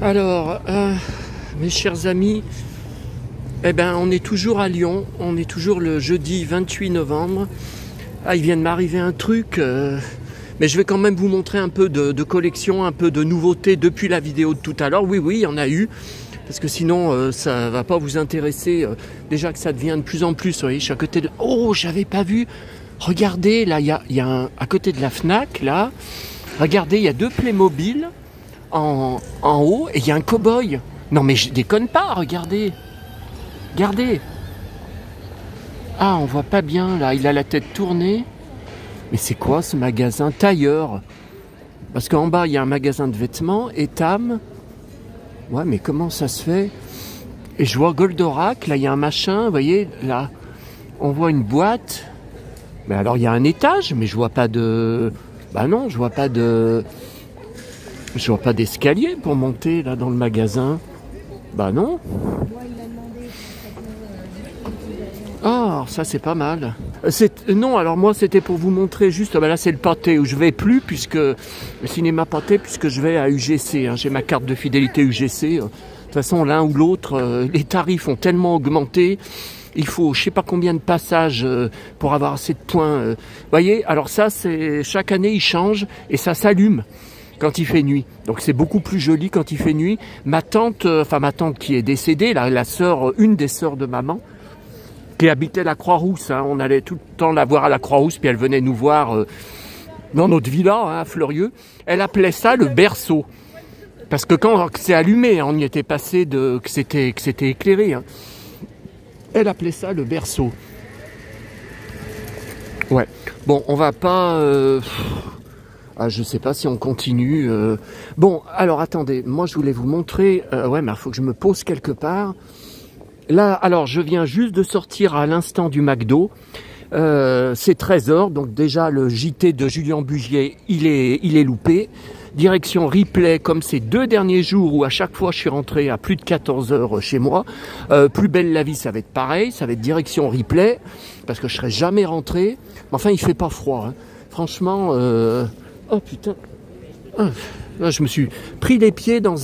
Alors, mes chers amis, eh ben, on est toujours à Lyon, on est toujours le jeudi 28 novembre. Ah, il vient de m'arriver un truc, mais je vais quand même vous montrer un peu de collection, un peu de nouveautés depuis la vidéo de tout à l'heure. Oui, il y en a eu, parce que sinon, ça va pas vous intéresser. Déjà que ça devient de plus en plus, vous voyez, je suis à côté de... Oh, j'avais pas vu. Regardez, là, il y a un... à côté de la Fnac, là, regardez, il y a deux Playmobil en haut, et il y a un cow-boy. Non, mais je déconne pas, regardez. Regardez. Ah, on voit pas bien, là, il a la tête tournée. Mais c'est quoi ce magasin? Tailleur. Parce qu'en bas, il y a un magasin de vêtements, Etam. Ouais, mais comment ça se fait? Et je vois Goldorak, là, il y a un machin, vous voyez, là, on voit une boîte. Mais alors, il y a un étage, mais je vois pas de... Bah non, je vois pas de... Je vois pas d'escalier pour monter, là, dans le magasin. Bah non. Oh, ça c'est pas mal. Non, alors moi c'était pour vous montrer juste, là c'est le pâté où je vais plus, puisque le cinéma pâté, puisque je vais à UGC, hein, j'ai ma carte de fidélité UGC. De toute façon, l'un ou l'autre, les tarifs ont tellement augmenté, il faut je sais pas combien de passages pour avoir assez de points. Vous voyez, alors ça c'est chaque année il change et ça s'allume quand il fait nuit. Donc c'est beaucoup plus joli quand il fait nuit. Ma tante qui est décédée, la sœur, une des sœurs de maman, qui habitait la Croix-Rousse, hein. On allait tout le temps la voir à la Croix-Rousse, puis elle venait nous voir dans notre villa, hein, à Fleurieux. Elle appelait ça le berceau. Parce que quand c'est allumé, hein, on y était passé que c'était éclairé. Hein. Elle appelait ça le berceau. Ouais. Bon, on va pas... je sais pas si on continue. Bon, alors attendez, moi je voulais vous montrer... ouais, mais il faut que je me pose quelque part. Là, alors, je viens juste de sortir à l'instant du McDo. C'est 13h, donc déjà le JT de Julien Bugier, il est loupé. Direction Ripley, comme ces 2 derniers jours où à chaque fois je suis rentré à plus de 14h chez moi. Plus belle la vie, ça va être pareil, ça va être direction Ripley, parce que je serai jamais rentré. Mais enfin, il fait pas froid, hein. Franchement, oh putain. Là, je me suis pris les pieds dans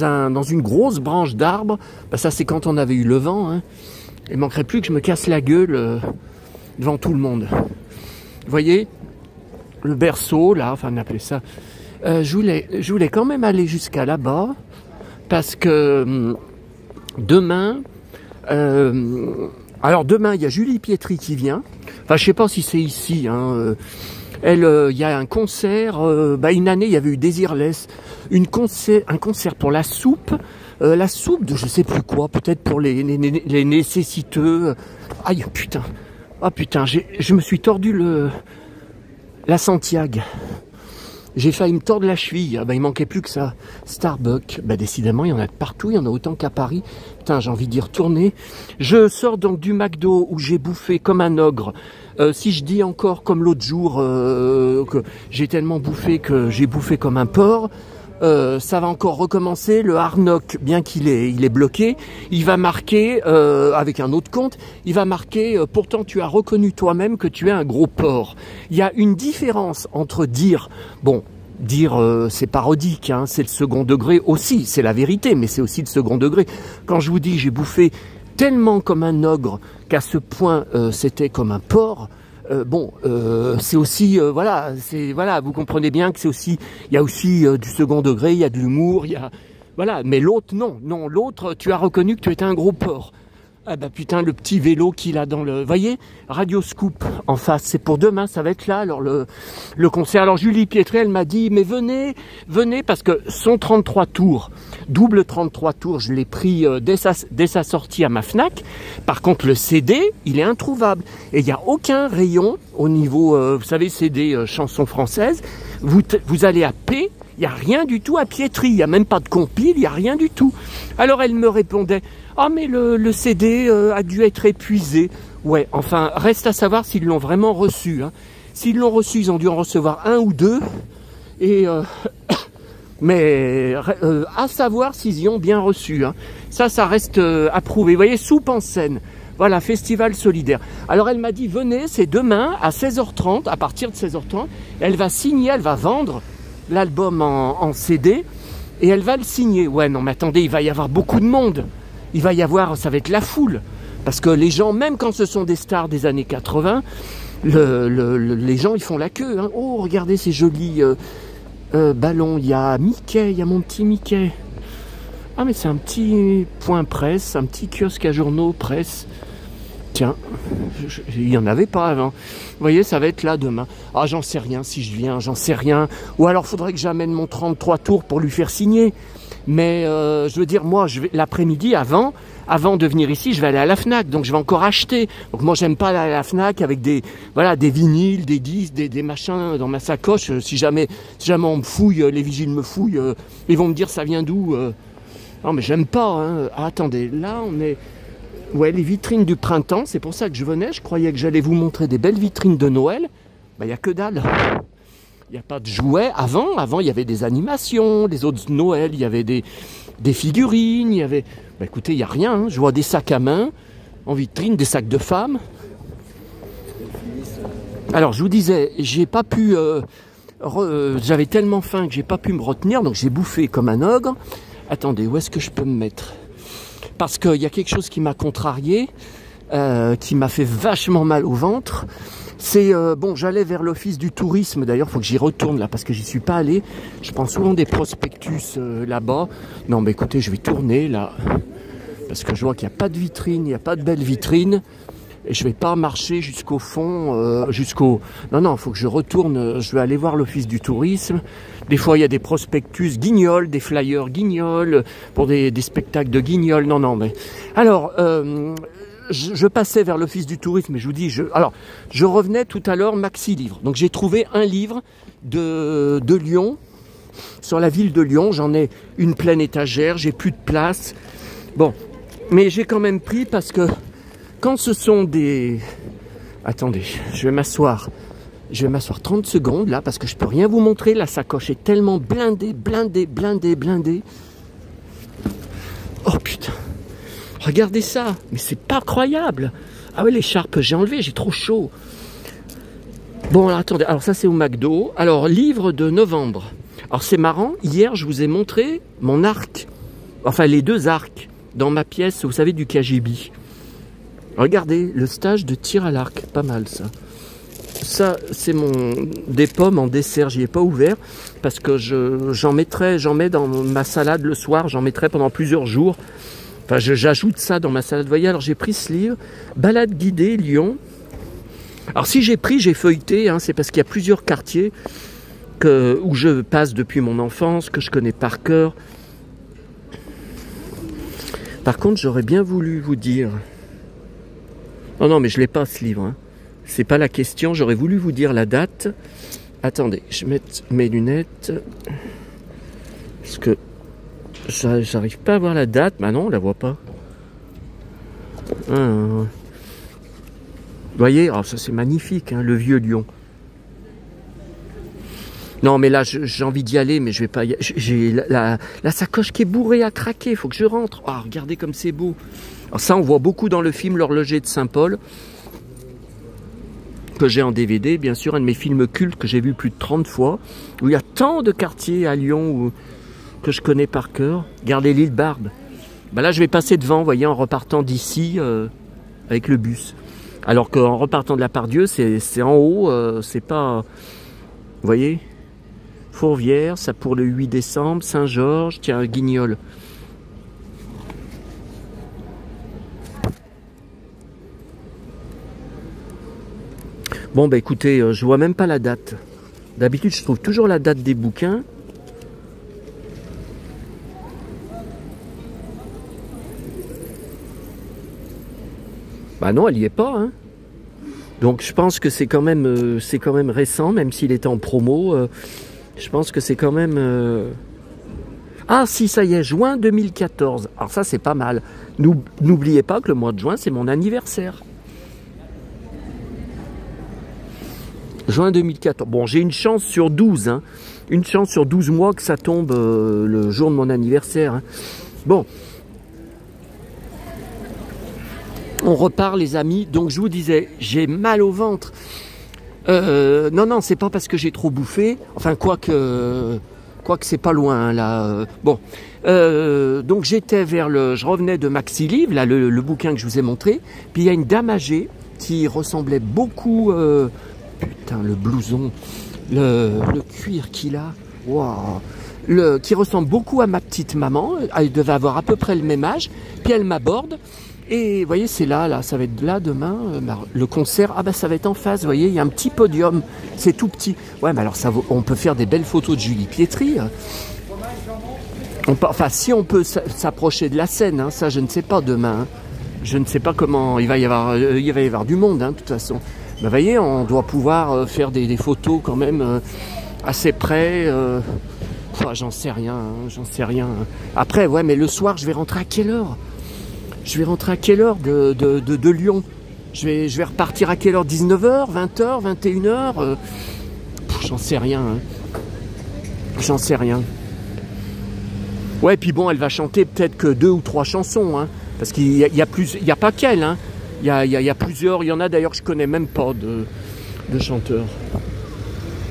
une grosse branche d'arbre. Ben, ça, c'est quand on avait eu le vent. Hein. Il manquerait plus que je me casse la gueule devant tout le monde. Vous voyez, le berceau, là, enfin, on appelait ça. Je voulais quand même aller jusqu'à là-bas parce que demain, demain, il y a Julie Pietri qui vient. Enfin, je sais pas si c'est ici, hein. Il y a un concert, une année il y avait eu Désirless, un concert pour la soupe de je sais plus quoi, peut-être pour les nécessiteux. Aïe putain, ah putain, je me suis tordu la Santiago. J'ai failli me tordre la cheville, il manquait plus que ça. Starbucks, décidément il y en a de partout, il y en a autant qu'à Paris. Putain, j'ai envie d'y retourner. Je sors donc du McDo où j'ai bouffé comme un ogre. Si je dis encore comme l'autre jour que j'ai tellement bouffé que j'ai bouffé comme un porc, ça va encore recommencer. Le Arnock, bien qu'il est bloqué, il va marquer, avec un autre compte, il va marquer pourtant tu as reconnu toi-même que tu es un gros porc. Il y a une différence entre dire, c'est parodique, hein, c'est le second degré aussi, c'est la vérité, mais c'est aussi le second degré. Quand je vous dis j'ai bouffé tellement comme un ogre qu'à ce point c'était comme un porc, c'est aussi, vous comprenez bien que c'est aussi, il y a aussi du second degré, il y a de l'humour, il y a, voilà, mais l'autre non, l'autre tu as reconnu que tu étais un gros porc. Ah bah putain, le petit vélo qu'il a dans le... Voyez, Radio Scoop en face, c'est pour demain, ça va être là, alors le concert. Alors Julie Pietri, elle m'a dit, mais venez, parce que son 33 tours, double 33 tours, je l'ai pris dès sa sortie à ma Fnac. Par contre, le CD, il est introuvable. Et il n'y a aucun rayon au niveau, vous savez, CD chansons françaises. Vous allez à P, il n'y a rien du tout à Pietri, il n'y a même pas de compile, il n'y a rien du tout. Alors elle me répondait, ah mais le CD a dû être épuisé. Ouais, enfin, reste à savoir s'ils l'ont vraiment reçu. Hein. S'ils l'ont reçu, ils ont dû en recevoir 1 ou 2. Et mais à savoir s'ils y ont bien reçu. Hein. Ça reste approuvé. Vous voyez, Soupe en scène. Voilà, festival solidaire. Alors elle m'a dit, venez, c'est demain à 16h30, à partir de 16h30. Elle va signer, elle va vendre l'album en CD. Et elle va le signer. Ouais, non, mais attendez, il va y avoir beaucoup de monde. Il va y avoir, ça va être la foule. Parce que les gens, même quand ce sont des stars des années 80, les gens, ils font la queue. Hein. Oh, regardez ces jolis ballons. Il y a Mickey, il y a mon petit Mickey. Ah, mais c'est un petit point presse, un petit kiosque à journaux presse. Tiens, il n'y en avait pas avant. Vous voyez, ça va être là demain. Ah, j'en sais rien si je viens, j'en sais rien. Ou alors, faudrait que j'amène mon 33 tours pour lui faire signer. Mais je veux dire, moi, l'après-midi, avant de venir ici, je vais aller à la Fnac. Donc, je vais encore acheter. Donc, moi, j'aime pas aller à la Fnac avec des vinyles, des disques, des machins dans ma sacoche. Si jamais on me fouille, les vigiles me fouillent, ils vont me dire ça vient d'où Non, mais j'aime pas. Hein. Ah, attendez, là, on est... Ouais, les vitrines du printemps, c'est pour ça que je venais. Je croyais que j'allais vous montrer des belles vitrines de Noël. Ben, il n'y a que dalle. Il n'y a pas de jouets. Avant, il y avait des animations, les autres Noël, il y avait des figurines, il y avait... Ben, écoutez, il n'y a rien. Hein. Je vois des sacs à main en vitrine, des sacs de femmes. Alors, je vous disais, j'ai pas pu... j'avais tellement faim que j'ai pas pu me retenir, donc j'ai bouffé comme un ogre. Attendez, où est-ce que je peux me mettre? Parce qu'il y a quelque chose qui m'a contrarié, qui m'a fait vachement mal au ventre. C'est, bon, j'allais vers l'office du tourisme, d'ailleurs, il faut que j'y retourne là, parce que j'y suis pas allé. Je prends souvent des prospectus là-bas. Non, mais écoutez, je vais tourner là, parce que je vois qu'il n'y a pas de vitrine, il n'y a pas de belle vitrine. Et je vais pas marcher jusqu'au fond, Non, il faut que je retourne, je vais aller voir l'office du tourisme. Des fois, il y a des prospectus guignols, des flyers guignols, pour des spectacles de guignols. Non, mais... Alors, je passais vers l'office du tourisme, mais je vous dis... je revenais tout à l'heure maxi livre. Donc, j'ai trouvé un livre de Lyon, sur la ville de Lyon. J'en ai une pleine étagère, j'ai plus de place. Bon, mais j'ai quand même pris parce que... Quand ce sont des... Attendez, je vais m'asseoir 30 secondes là, parce que je peux rien vous montrer. La sacoche est tellement blindée. Oh putain, regardez ça, mais c'est pas croyable. Ah ouais, l'écharpe, j'ai enlevé, j'ai trop chaud. Bon, alors attendez, alors ça c'est au McDo. Alors, livre de novembre. Alors c'est marrant, hier je vous ai montré mon arc, enfin les deux arcs, dans ma pièce, vous savez, du KGB. Regardez, le stage de tir à l'arc, pas mal ça. Ça, c'est des pommes en dessert, j'y ai pas ouvert, parce que j'en mets dans ma salade le soir, j'en mettrai pendant plusieurs jours. Enfin, j'ajoute ça dans ma salade. Vous voyez, alors j'ai pris ce livre, Balade guidée, Lyon. Alors si j'ai feuilleté, hein, c'est parce qu'il y a plusieurs quartiers où je passe depuis mon enfance, que je connais par cœur. Par contre, j'aurais bien voulu vous dire... Oh non, mais je l'ai pas ce livre. Hein. C'est pas la question. J'aurais voulu vous dire la date. Attendez, je mets mes lunettes. Parce que j'arrive pas à voir la date. Bah non, on la voit pas. Vous voyez, alors ça c'est magnifique, hein, le vieux Lyon. Non, mais là, j'ai envie d'y aller, mais je vais pas y aller. J'ai la sacoche qui est bourrée à craquer. Il faut que je rentre. Ah, regardez comme c'est beau. Alors ça, on voit beaucoup dans le film L'Horloger de Saint-Paul, que j'ai en DVD, bien sûr, un de mes films cultes que j'ai vu plus de 30 fois, où il y a tant de quartiers à Lyon que je connais par cœur. Regardez l'île Barbe. Ben là, je vais passer devant, vous voyez, en repartant d'ici avec le bus. Alors qu'en repartant de la Part-Dieu, c'est en haut, c'est pas... Vous voyez, Fourvière, ça pour le 8 décembre, Saint-Georges, tiens, Guignol. Bon, bah écoutez, je vois même pas la date. D'habitude, je trouve toujours la date des bouquins. Bah non, elle y est pas, hein. Donc je pense que c'est quand même récent, même s'il était en promo. Je pense que c'est quand même... Ah si, ça y est, juin 2014. Alors ça, c'est pas mal. N'oubliez pas que le mois de juin, c'est mon anniversaire. Juin 2014. Bon, j'ai une chance sur 12. Hein. Une chance sur 12 mois que ça tombe le jour de mon anniversaire. Hein. Bon. On repart, les amis. Donc, je vous disais, j'ai mal au ventre. Non, c'est pas parce que j'ai trop bouffé. Enfin, quoique... quoique c'est pas loin, hein, là. Bon, donc je revenais de Maxi Livre, là, le bouquin que je vous ai montré, puis il y a une dame âgée qui ressemblait beaucoup, putain, le blouson, le cuir qu'il a, waouh, qui ressemble beaucoup à ma petite maman, elle devait avoir à peu près le même âge, puis elle m'aborde. Et vous voyez, c'est là, ça va être là demain, le concert, ah bah ça va être en face, vous voyez, il y a un petit podium, c'est tout petit. Ouais, mais alors on peut faire des belles photos de Julie Pietri. Enfin, si on peut s'approcher de la scène, hein, ça je ne sais pas demain. Hein. Je ne sais pas comment, il va y avoir du monde, hein, de toute façon. Bah, vous voyez, on doit pouvoir faire des photos quand même assez près. Enfin, j'en sais rien, hein, j'en sais rien. Après, ouais, mais le soir, je vais rentrer à quelle heure? Je vais rentrer à quelle heure de Lyon? Je vais repartir à quelle heure? 19h, 20h, 21h? J'en sais rien. Hein. J'en sais rien. Ouais, puis bon, elle va chanter peut-être que 2 ou 3 chansons. Hein, parce qu'il y a pas qu'elle. Hein. Il y a plusieurs. Il y en a d'ailleurs que je connais même pas de chanteurs.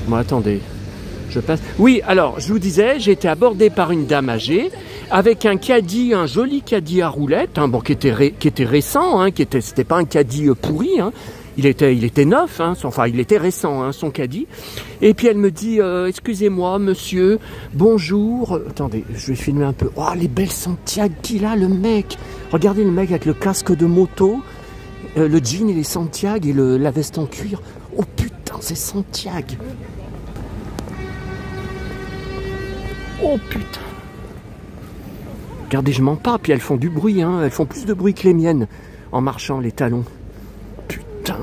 Bon, attendez. Je passe. Oui, alors, je vous disais, j'ai été abordé par une dame âgée avec un caddie, un joli caddie à roulettes, hein, bon, qui était récent, hein, c'était pas un caddie pourri, hein, il était neuf, hein, enfin il était récent, hein, son caddie. Et puis elle me dit, excusez-moi monsieur, bonjour, attendez, je vais filmer un peu. Oh, les belles Santiago qu'il a, le mec. Regardez le mec avec le casque de moto, le jean et les Santiago et la veste en cuir. Oh putain, c'est Santiago. Oh putain. Regardez, je mens pas, puis elles font du bruit, hein. Elles font plus de bruit que les miennes en marchant, les talons. Putain.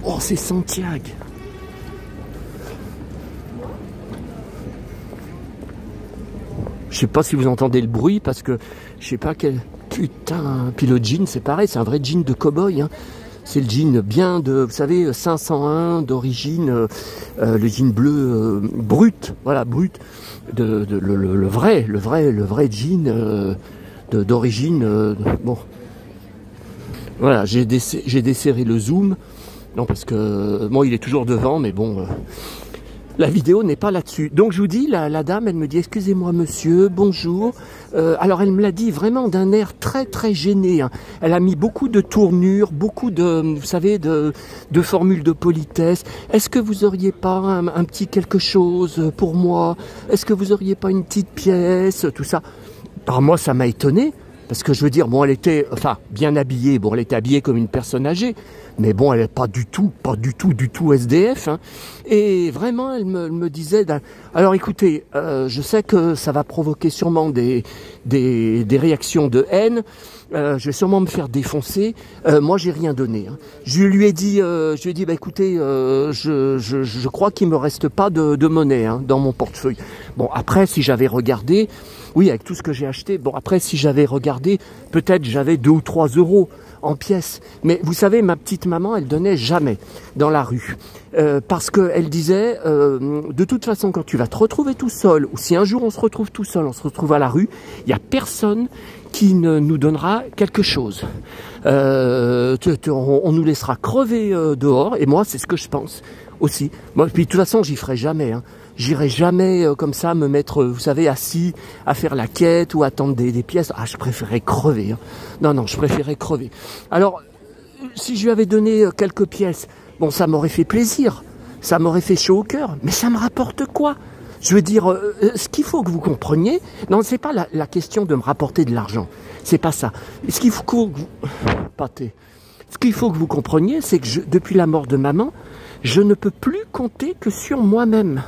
Oh, c'est Santiago. Je sais pas si vous entendez le bruit, parce que je sais pas quel... Putain. Puis le jean, c'est pareil, c'est un vrai jean de cow-boy, hein. C'est le jean bien de, vous savez, 501 d'origine, le jean bleu brut, voilà, brut, le vrai jean d'origine, bon. Voilà, j'ai desserré le zoom, non parce que, bon, il est toujours devant, mais bon, la vidéo n'est pas là-dessus. Donc je vous dis, la dame, elle me dit, excusez-moi monsieur, bonjour. Alors elle me l'a dit vraiment d'un air très très gêné. Hein. Elle a mis beaucoup de tournures, beaucoup de, vous savez, de formules de politesse. Est-ce que vous auriez pas un petit quelque chose pour moi? Est-ce que vous auriez pas une petite pièce? Tout ça. Alors moi, ça m'a étonné. Parce que je veux dire, bon, elle était, enfin, bien habillée. Bon, elle était habillée comme une personne âgée. Mais bon, elle n'est pas du tout SDF. Hein. Et vraiment, elle me disait... Alors écoutez, je sais que ça va provoquer sûrement des réactions de haine. Je vais sûrement me faire défoncer. Moi, j'ai rien donné. Hein. Je lui ai dit, bah écoutez, je crois qu'il me reste pas de monnaie hein, dans mon portefeuille. Bon, après, si j'avais regardé... Oui, avec tout ce que j'ai acheté. Bon, après, si j'avais regardé, peut-être j'avais 2 ou 3 euros en pièces. Mais vous savez, ma petite maman, elle donnait jamais dans la rue. Parce qu'elle disait, de toute façon, quand tu vas te retrouver tout seul, ou si un jour on se retrouve tout seul, on se retrouve à la rue, il n'y a personne qui ne nous donnera quelque chose. On nous laissera crever dehors. Et moi, c'est ce que je pense aussi. Moi, puis de toute façon, j'y ferai jamais. Hein. J'irai jamais comme ça me mettre, vous savez, assis à faire la quête ou attendre des pièces. Ah, je préférais crever. Hein. Non, je préférais crever. Alors, si je lui avais donné quelques pièces, bon, ça m'aurait fait plaisir. Ça m'aurait fait chaud au cœur. Mais ça me rapporte quoi? Je veux dire, ce qu'il faut que vous compreniez, non, c'est pas la question de me rapporter de l'argent. C'est pas ça. Ce qu'il faut que vous... Pâté. Ce qu'il faut que vous compreniez, c'est que depuis la mort de maman, je ne peux plus compter que sur moi-même.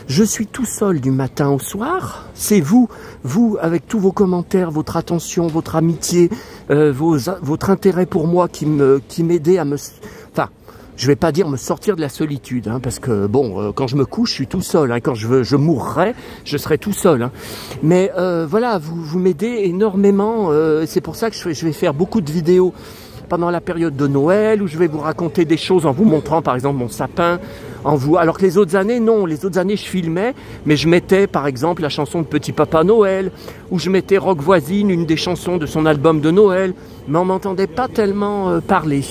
Je suis tout seul du matin au soir. C'est vous, avec tous vos commentaires, votre attention, votre amitié, votre intérêt pour moi qui m'aidait à me... Enfin, je vais pas dire me sortir de la solitude, hein, parce que bon, quand je me couche, je suis tout seul. Hein, quand je mourrai, je serai tout seul. Hein. Mais voilà, vous m'aidez énormément. C'est pour ça que je vais faire beaucoup de vidéos pendant la période de Noël, où je vais vous raconter des choses en vous montrant par exemple mon sapin, alors que les autres années, non, les autres années je filmais, mais je mettais par exemple la chanson de Petit Papa Noël, ou je mettais Rock Voisine, une des chansons de son album de Noël, mais on m'entendait pas tellement parler.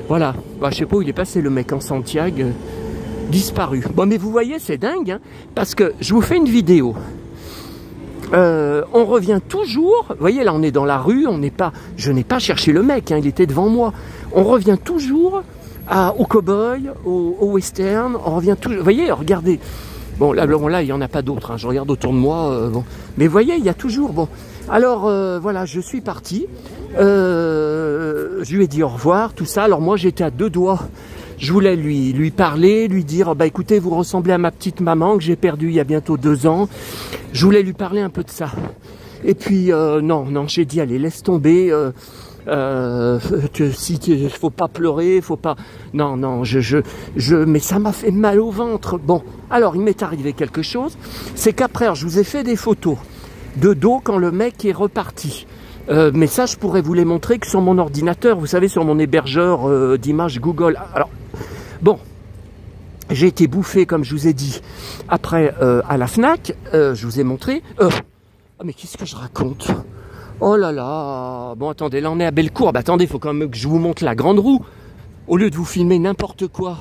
Voilà, bah, je sais pas où il est passé le mec en Santiago. disparu. Bon, mais vous voyez, c'est dingue, hein, parce que je vous fais une vidéo. On revient toujours, vous voyez, là on est dans la rue, je n'ai pas cherché le mec, hein, il était devant moi. On revient toujours au cow-boy, au western, on revient toujours, vous voyez, regardez. Bon, là il n'y en a pas d'autres, hein, je regarde autour de moi, bon. Mais vous voyez, il y a toujours, bon. Alors, voilà, je suis parti, je lui ai dit au revoir, tout ça. Alors moi, j'étais à 2 doigts. Je voulais lui parler, lui dire, bah écoutez, vous ressemblez à ma petite maman que j'ai perdue il y a bientôt 2 ans. Je voulais lui parler un peu de ça. Et puis, non, j'ai dit, allez, laisse tomber, faut pas pleurer, faut pas... Non, mais ça m'a fait mal au ventre. Bon, alors, il m'est arrivé quelque chose, c'est qu'après, je vous ai fait des photos de dos quand le mec est reparti. Mais ça, je pourrais vous les montrer que sur mon ordinateur, vous savez, sur mon hébergeur d'images Google. Alors, bon, j'ai été bouffé, comme je vous ai dit, après à la FNAC, je vous ai montré. Ah, mais qu'est-ce que je raconte? Oh là là. Bon, attendez, là on est à Bellecour. Bah, attendez, il faut quand même que je vous montre la grande roue. Au lieu de vous filmer n'importe quoi.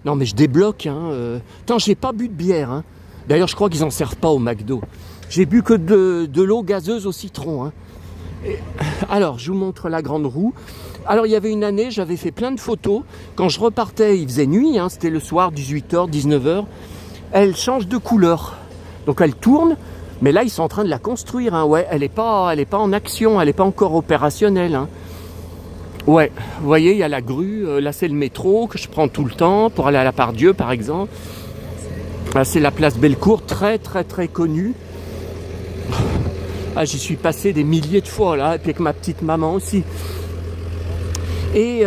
Non, mais je débloque, hein. Attends, j'ai pas bu de bière, hein. D'ailleurs, je crois qu'ils en servent pas au McDo. J'ai bu que de l'eau gazeuse au citron, hein. Alors, je vous montre la grande roue. Alors, il y avait une année, j'avais fait plein de photos. Quand je repartais, il faisait nuit, hein, c'était le soir, 18h, 19h. Elle change de couleur. Donc, elle tourne. Mais là, ils sont en train de la construire. Hein. Ouais, elle n'est pas en action, elle n'est pas encore opérationnelle. Hein. Ouais, vous voyez, il y a la grue. Là, c'est le métro que je prends tout le temps pour aller à la Part-Dieu, par exemple. Là, c'est la place Bellecour, très, très, très connue. Ah, j'y suis passé des milliers de fois là, et puis avec ma petite maman aussi. Et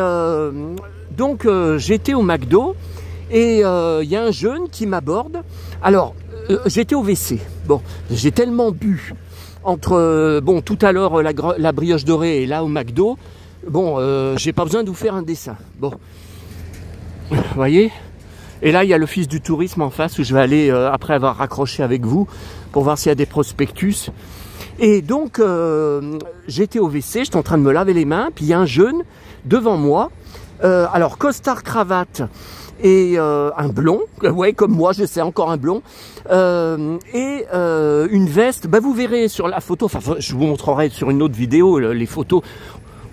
donc j'étais au McDo et il y a un jeune qui m'aborde. Alors j'étais au WC. Bon, j'ai tellement bu entre bon tout à l'heure la brioche dorée et là au McDo. Bon, j'ai pas besoin de vous faire un dessin. Bon, vous voyez. Et là il y a l'office du tourisme en face où je vais aller après avoir raccroché avec vous pour voir s'il y a des prospectus. Et donc, j'étais au WC, j'étais en train de me laver les mains, puis il y a un jeune devant moi, alors costard cravate et un blond, ouais comme moi, je sais encore un blond, et une veste, bah vous verrez sur la photo, enfin je vous montrerai sur une autre vidéo les photos,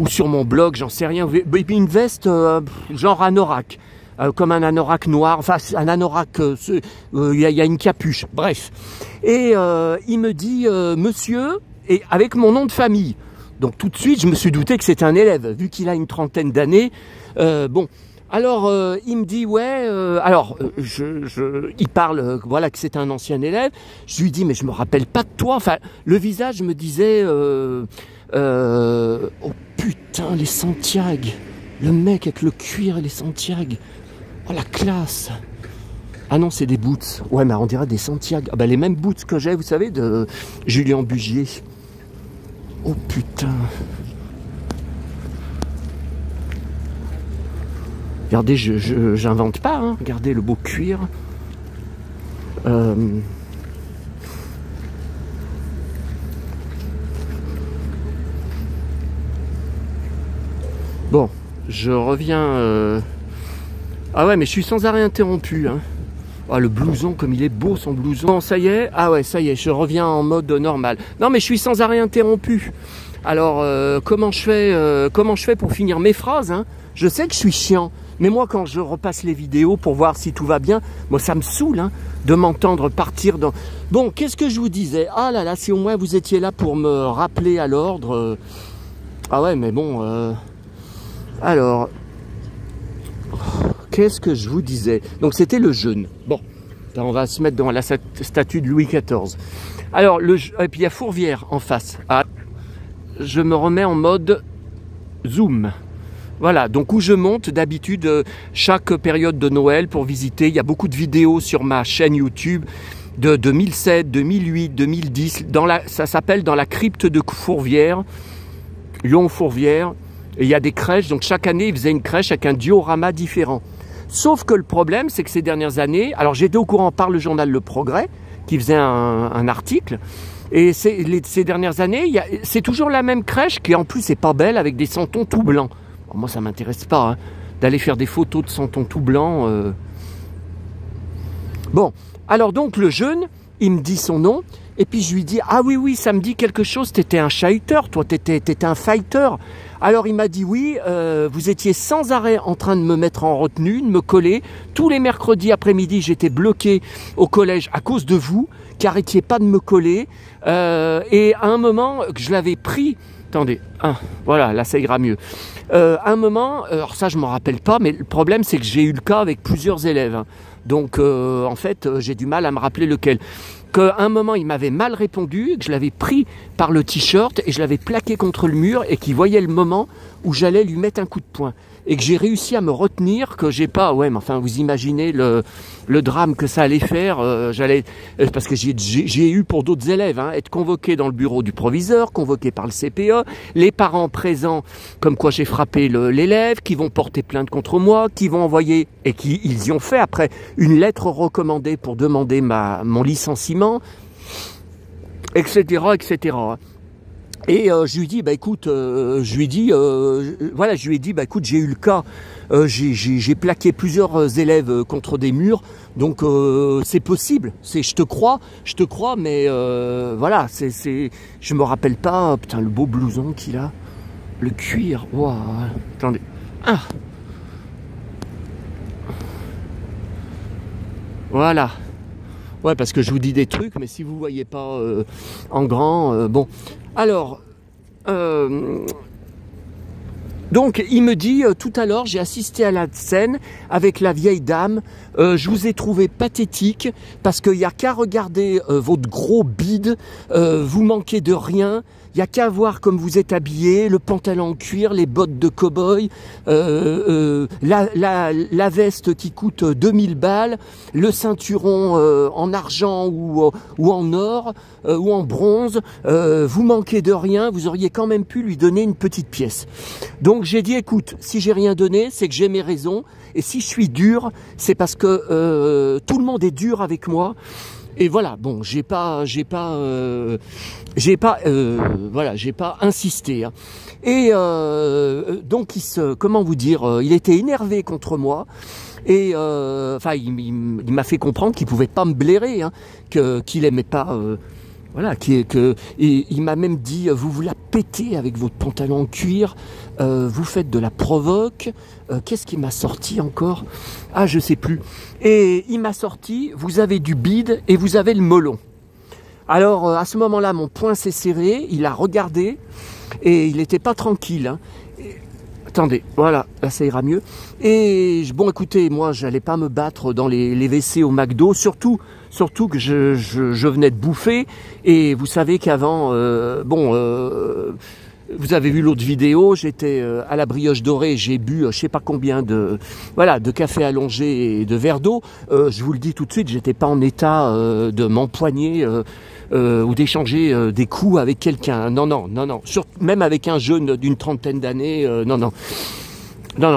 ou sur mon blog, j'en sais rien, et puis une veste genre anorak. Comme un anorak noir, enfin un anorak, il y a une capuche, bref. Et il me dit, monsieur, et avec mon nom de famille. Donc tout de suite, je me suis douté que c'était un élève, vu qu'il a une trentaine d'années. Bon, alors il me dit, ouais, alors il parle, voilà, que c'est un ancien élève. Je lui dis, mais je me rappelle pas de toi. Enfin, le visage me disait, oh putain, les Santiago. Le mec avec le cuir et les Santiago. Oh la classe! Ah non, c'est des boots. Ouais, mais on dirait des Santiago. Ah bah les mêmes boots que j'ai, vous savez, de Julien Bugier. Oh putain! Regardez, j'invente pas, hein. Regardez le beau cuir. Bon, je reviens... Ah ouais, mais je suis sans arrêt interrompu. Hein. Ah, le blouson, comme il est beau son blouson. Bon, ça y est. Ah ouais, ça y est, je reviens en mode normal. Non, mais je suis sans arrêt interrompu. Alors, comment je fais pour finir mes phrases, hein? Je sais que je suis chiant. Mais moi, quand je repasse les vidéos pour voir si tout va bien, moi, ça me saoule, hein, de m'entendre partir dans... Bon, qu'est-ce que je vous disais? Ah là là, si au moins vous étiez là pour me rappeler à l'ordre. Ah ouais, mais bon... Alors... Qu'est-ce que je vous disais? Donc c'était le jeûne. Bon, là, on va se mettre devant la statue de Louis XIV. Alors, et puis il y a Fourvière en face. Ah, je me remets en mode zoom. Voilà, donc où je monte d'habitude chaque période de Noël pour visiter. Il y a beaucoup de vidéos sur ma chaîne YouTube de 2007, 2008, 2010. Ça s'appelle Dans la crypte de Fourvière, Lyon-Fourvière. Et il y a des crèches, donc chaque année, ils faisaient une crèche avec un diorama différent. Sauf que le problème, c'est que ces dernières années, alors j'étais au courant par le journal Le Progrès, qui faisait un article, et ces dernières années, c'est toujours la même crèche, qui en plus est pas belle, avec des santons tout blancs. Alors moi, ça m'intéresse pas, hein, d'aller faire des photos de santons tout blancs. Bon, alors donc le jeune, il me dit son nom, et puis je lui dis, ah oui, oui, ça me dit quelque chose, t'étais un chahuteur, toi, t'étais un fighter. Alors il m'a dit, oui, vous étiez sans arrêt en train de me mettre en retenue, de me coller. Tous les mercredis après-midi, j'étais bloqué au collège à cause de vous, qui arrêtiez pas de me coller. Et à un moment, que je l'avais pris, attendez, voilà, là ça ira mieux. À un moment, alors ça je m'en rappelle pas, mais le problème c'est que j'ai eu le cas avec plusieurs élèves. Hein. Donc en fait, j'ai du mal à me rappeler lequel. Qu'à un moment, il m'avait mal répondu, que je l'avais pris par le t-shirt et je l'avais plaqué contre le mur et qu'il voyait le moment où j'allais lui mettre un coup de poing. Et que j'ai réussi à me retenir, que j'ai pas... Ouais, mais enfin, vous imaginez le drame que ça allait faire. Parce que j'ai eu pour d'autres élèves, hein, être convoqué dans le bureau du proviseur, convoqué par le CPE, les parents présents, comme quoi j'ai frappé l'élève, qui vont porter plainte contre moi, qui vont envoyer, et qui ils y ont fait après, une lettre recommandée pour demander mon licenciement, etc., etc. Et je lui dis, bah écoute, je lui ai dit, bah écoute, j'ai eu le cas, j'ai plaqué plusieurs élèves contre des murs, donc c'est possible, je te crois, mais voilà, je me rappelle pas, putain, le beau blouson qu'il a, le cuir, waouh, attendez, voilà. Ouais, parce que je vous dis des trucs, mais si vous voyez pas en grand, bon. Alors, donc il me dit, tout à l'heure, j'ai assisté à la scène avec la vieille dame, je vous ai trouvé pathétique, parce qu'il n'y a qu'à regarder votre gros bide, vous manquez de rien. Il n'y a qu'à voir comme vous êtes habillé, le pantalon en cuir, les bottes de cow-boy, la veste qui coûte 2000 balles, le ceinturon en argent ou en or ou en bronze. Vous manquez de rien, vous auriez quand même pu lui donner une petite pièce. Donc j'ai dit, écoute, si j'ai rien donné, c'est que j'ai mes raisons. Et si je suis dur, c'est parce que tout le monde est dur avec moi. Et voilà, bon, j'ai pas insisté. Hein. Et donc comment vous dire, il était énervé contre moi. Et enfin, il m'a fait comprendre qu'il pouvait pas me blairer, hein, qu'il aimait pas. Voilà, et il m'a même dit, vous la pétez avec votre pantalon en cuir, vous faites de la provoque, qu'est-ce qui m'a sorti encore? Ah, je sais plus. Et il m'a sorti, vous avez du bide et vous avez le melon. Alors, à ce moment-là, mon poing s'est serré, il a regardé, et il n'était pas tranquille. Hein. Attendez, voilà, là ça ira mieux. Et bon, écoutez, moi, j'allais pas me battre dans les WC au McDo, surtout que je venais de bouffer. Et vous savez qu'avant, vous avez vu l'autre vidéo, j'étais à la brioche dorée, j'ai bu je sais pas combien de café allongé et de verre d'eau. Je vous le dis tout de suite, j'étais pas en état de m'empoigner ou d'échanger des coups avec quelqu'un. Non. Même avec un jeune d'une trentaine d'années, non,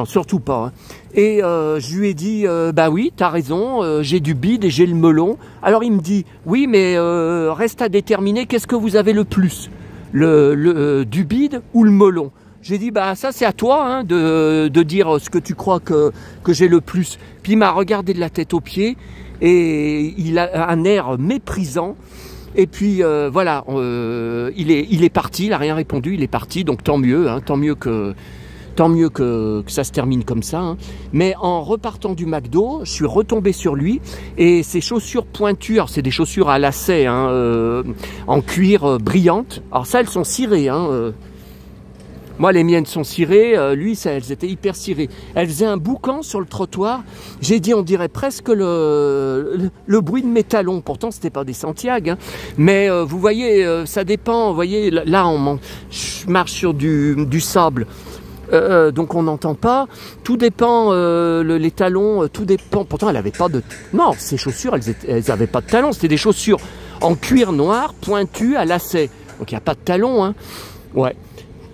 surtout pas. Hein. Et je lui ai dit, bah oui, t'as raison, j'ai du bide et j'ai le melon. Alors il me dit, oui, mais reste à déterminer, qu'est-ce que vous avez le plus, du bide ou le melon? J'ai dit, bah ça c'est à toi hein, de dire ce que tu crois que j'ai le plus. Puis il m'a regardé de la tête aux pieds et il a un air méprisant. Et puis voilà, il est parti, il n'a rien répondu, il est parti, donc tant mieux, hein, tant mieux que ça se termine comme ça. Hein. Mais en repartant du McDo, je suis retombé sur lui et ses chaussures pointues, c'est des chaussures à lacets hein, en cuir brillantes. Alors ça, elles sont cirées. Hein, moi, les miennes sont cirées, lui, elles étaient hyper cirées. Elles faisaient un boucan sur le trottoir. J'ai dit, on dirait presque le bruit de mes talons. Pourtant, c'était pas des Santiago. Hein. Mais vous voyez, ça dépend. Vous voyez, là, je marche sur du sable. Donc on n'entend pas, tout dépend, les talons, tout dépend, pourtant elle avait pas de... Non, ces chaussures, elles avaient pas de talons, c'était des chaussures en cuir noir, pointues à lacets, donc il n'y a pas de talons, hein, ouais,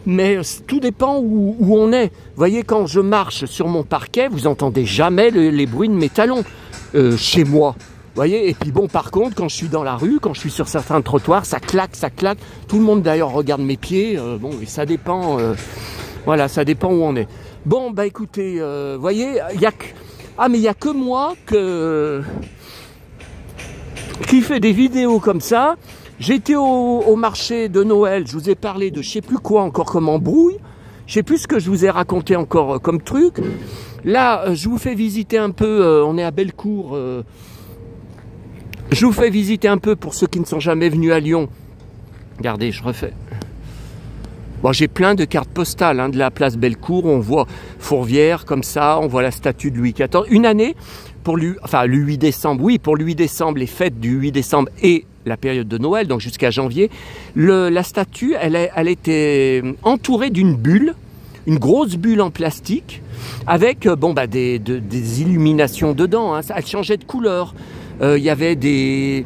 mais tout dépend où on est, vous voyez, quand je marche sur mon parquet, vous entendez jamais les bruits de mes talons, chez moi, vous voyez, et puis bon, par contre, quand je suis dans la rue, quand je suis sur certains trottoirs, ça claque, tout le monde d'ailleurs regarde mes pieds, bon, et ça dépend... Voilà, ça dépend où on est. Bon, bah écoutez, voyez, il y a que moi qui fait des vidéos comme ça. J'étais au marché de Noël, je vous ai parlé de je sais plus quoi encore comme embrouille. Je sais plus ce que je vous ai raconté encore comme truc. Là, je vous fais visiter un peu, on est à Bellecour. Je vous fais visiter un peu pour ceux qui ne sont jamais venus à Lyon. Regardez, je refais. Bon, j'ai plein de cartes postales hein, de la place Bellecour. On voit Fourvière comme ça, on voit la statue de Louis XIV. Une année, pour le 8 décembre, oui, pour le 8 décembre, les fêtes du 8 décembre et la période de Noël, donc jusqu'à janvier, la statue, elle était entourée d'une bulle, une grosse bulle en plastique, avec des illuminations dedans. Hein, elle changeait de couleur. Il y avait des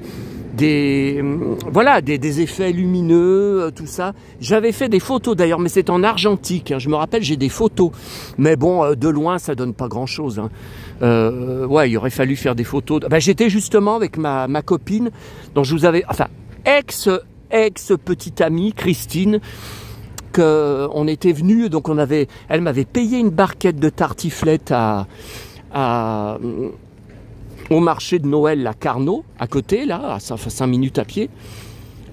effets lumineux, tout ça. J'avais fait des photos d'ailleurs, mais c'est en argentique. Hein, je me rappelle, j'ai des photos. Mais bon, de loin, ça donne pas grand-chose. Hein. Il aurait fallu faire des photos. J'étais justement avec ma copine, dont je vous avais... Enfin, ex petite amie, Christine, on était venus, donc elle m'avait payé une barquette de tartiflette au marché de Noël à Carnot, à côté, là, à 5 minutes à pied.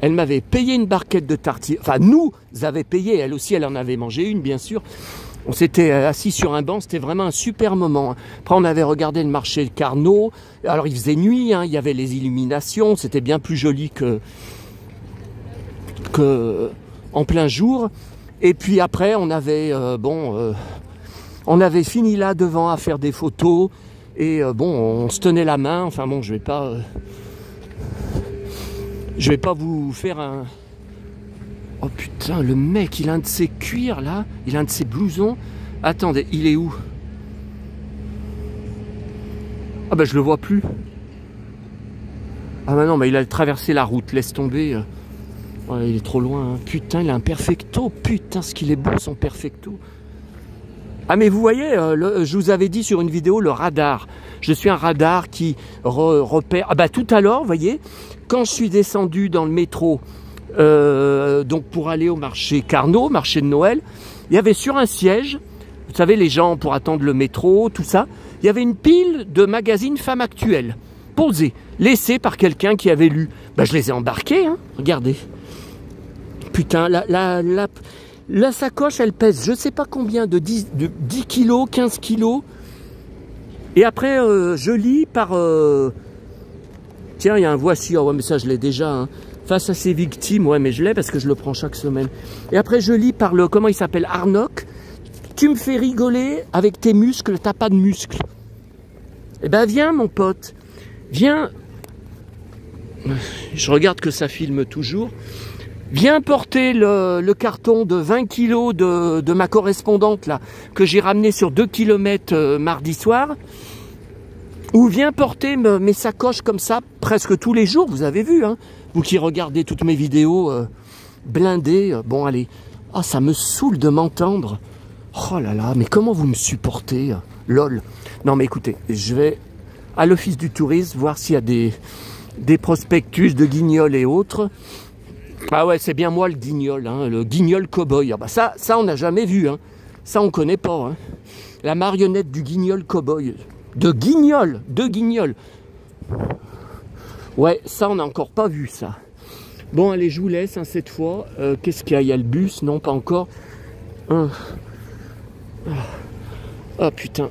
Elle m'avait payé une barquette de tartiflette. Enfin, nous avait payé, elle aussi, elle en avait mangé une, bien sûr. On s'était assis sur un banc, c'était vraiment un super moment. Après, on avait regardé le marché de Carnot. Alors, il faisait nuit, hein, il y avait les illuminations, c'était bien plus joli que en plein jour. Et puis après, on avait fini là devant à faire des photos. Et on se tenait la main. Enfin bon, je vais pas vous faire un... Oh putain, le mec, il a un de ses cuirs là, il a un de ses blousons. Attendez, il est où? Ah je le vois plus. Ah non, mais il a traversé la route, laisse tomber. Ouais, il est trop loin. Hein. Putain, il a un perfecto. Putain, ce qu'il est beau son perfecto. Ah mais vous voyez, je vous avais dit sur une vidéo le radar. Je suis un radar qui repère... tout à l'heure, vous voyez, quand je suis descendu dans le métro, donc pour aller au marché Carnot, marché de Noël, il y avait sur un siège, vous savez, les gens pour attendre le métro, tout ça, il y avait une pile de magazines Femmes Actuelles, posés, laissés par quelqu'un qui avait lu. Je les ai embarqués, hein, regardez. Putain, la sacoche, elle pèse, je sais pas combien, de 10 kilos, 15 kilos. Et après, je lis par... Tiens, il y a un voici, oh ouais, mais ça, je l'ai déjà. Hein. Face à ses victimes, ouais, mais je l'ai parce que je le prends chaque semaine. Et après, je lis par comment il s'appelle, Arnoc. Tu me fais rigoler avec tes muscles, t'as pas de muscles. Eh ben, viens, mon pote. Viens. Je regarde que ça filme toujours. Viens porter le carton de 20 kilos de ma correspondante là, que j'ai ramené sur 2 km mardi soir. Ou viens porter mes sacoches comme ça presque tous les jours, vous avez vu, hein, vous qui regardez toutes mes vidéos blindées. Bon allez, ça me saoule de m'entendre. Oh là là, mais comment vous me supportez, lol. Non mais écoutez, je vais à l'office du tourisme voir s'il y a des prospectus de guignols et autres. Ah ouais, c'est bien moi le guignol, hein, le guignol cow-boy. Ça on n'a jamais vu, hein. Ça on connaît pas. Hein. La marionnette du guignol cow-boy. De guignol. Ouais, ça on n'a encore pas vu ça. Bon allez, je vous laisse hein, cette fois. Qu'est-ce qu'il y a? Il y a le bus? Non, pas encore. Ah putain.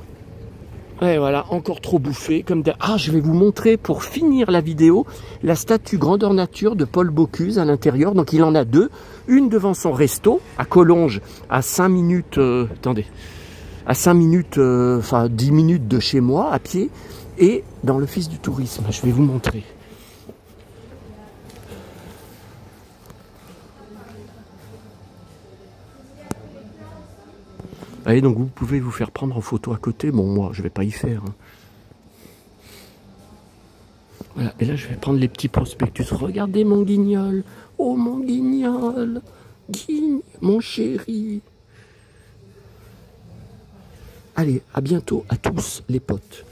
Ouais, voilà, encore trop bouffé. Je vais vous montrer pour finir la vidéo la statue grandeur nature de Paul Bocuse à l'intérieur. Donc il en a deux. Une devant son resto à Collonges, à 5 minutes. À 5 minutes, 10 minutes de chez moi à pied. Et dans l'office du tourisme. Je vais vous montrer. Allez, donc vous pouvez vous faire prendre en photo à côté. Bon, moi, je vais pas y faire. Hein. Voilà, et là, je vais prendre les petits prospectus. Regardez mon guignol. Oh, mon guignol. Mon chéri. Allez, à bientôt à tous les potes.